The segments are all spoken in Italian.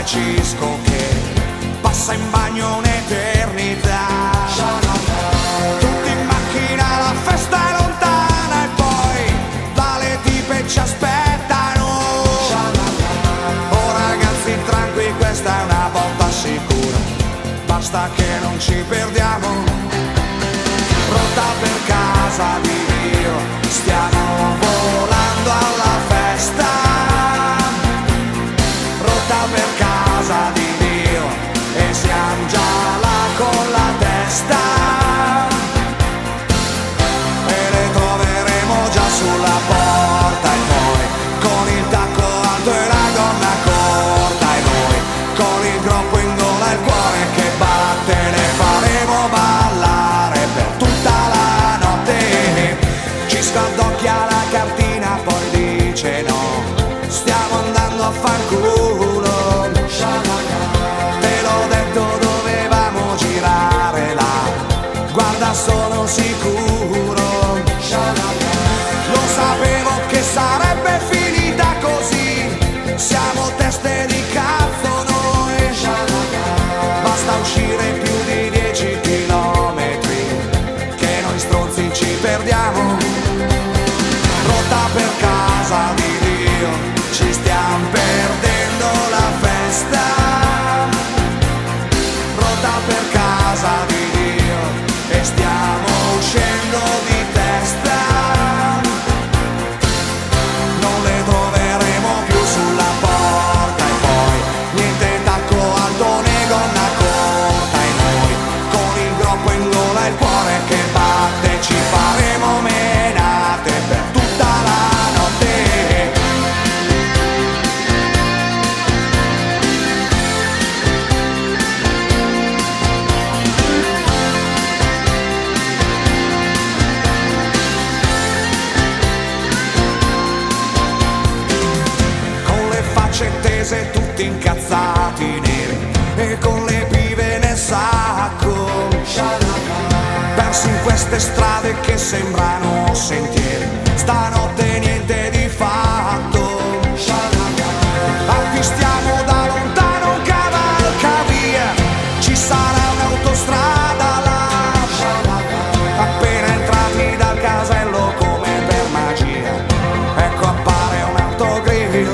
Francisco che passa in bagno un'eternità. Tutti in macchina, la festa è lontana e poi dalle tipe ci aspettano. Oh ragazzi tranquilli, questa è una botta sicura, basta che non ci perdiamo. Pronta per casa di Dio, stiamo volando alla festa. Pronta per casa di Dio e siamo già là con la testa. E le troveremo già sulla porta e poi con il tacco alto e la gonna corta e noi con il groppo in gola e il cuore che batte le faremo ballare per tutta la notte. Ci scaldocchia la cartina poi dice no, stiamo andando a fanculo. Te l'ho detto dovevamo girare là, guarda sono sicuro. Lo sapevo che sarebbe finita così, siamo teste di cazzo noi. Basta uscire più di 10 chilometri che noi stronzi ci perdiamo. Pronta per casa di Dio, ci stiamo perdendo la festa. Pronta per casa di Dio e stiamo uscendo di testa. Non le troveremo più sulla porta e poi niente tacco alto né gonna corta e noi con il groppo in gola e il cuore che batte ci faremo menate per tutta la notte. Con le facce tese tutti incazzati neri e con le pive nel sacco, persi in queste strade che sembrano sentieri, stanotte niente di fatto. Avvistiamo da lontano un cavalcavia, ci sarà un'autostrada là. Appena entrati dal casello come per magia, ecco appare un autogrill.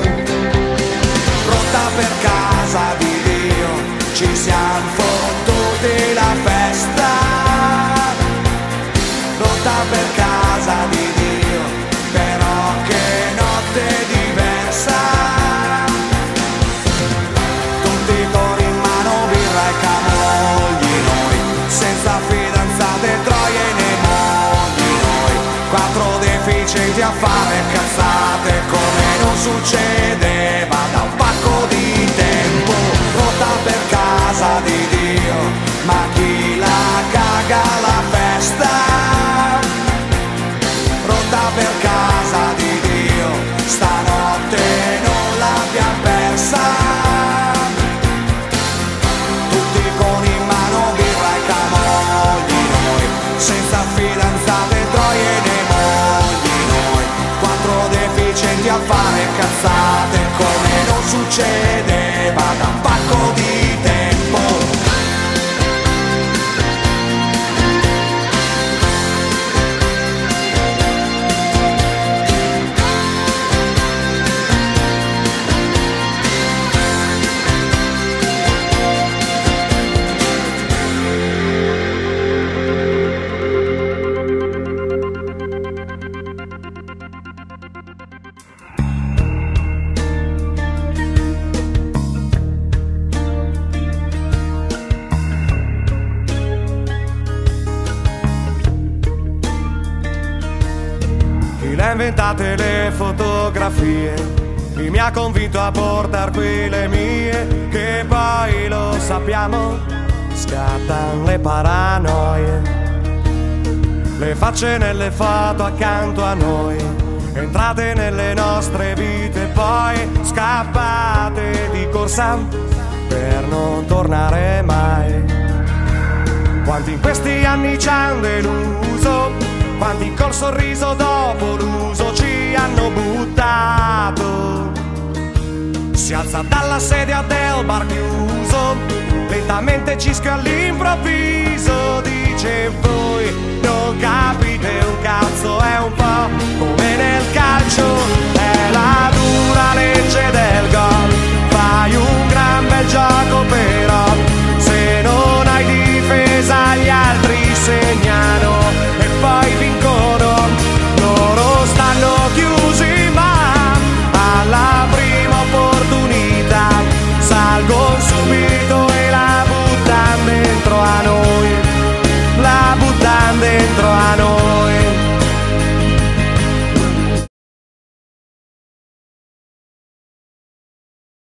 Pronta per casa di Dio, ci siamo fottuti la festa. Pronta per casa di Dio, però che notte diversa. Tutti con in mano birra e camogli noi, senza fidanzate, troie né mogli noi, quattro deficienti a fare cazzate come non succedeva da un pacco di tempo. Pronta per casa di Dio, ma chi la caga la festa. Pronta per casa di Dio, stanotte non l'abbiamo persa. Tutti con in mano birra e camogli noi, senza fidanzate, troie né mogli noi, quattro deficienti a fare cazzate come non succedeva da un pacco di tempo. Inventate le fotografie, chi mi ha convinto a portar qui le mie, che poi lo sappiamo, scattano le paranoie. Le facce nelle foto accanto a noi, entrate nelle nostre vite, poi scappate di corsa per non tornare mai. Quanti in questi anni ci han deluso, quanti col sorriso dopo l'uso ci hanno buttato. Si si alza dalla sedia del bar chiuso, lentamente cischia all'improvviso, dice voi non capite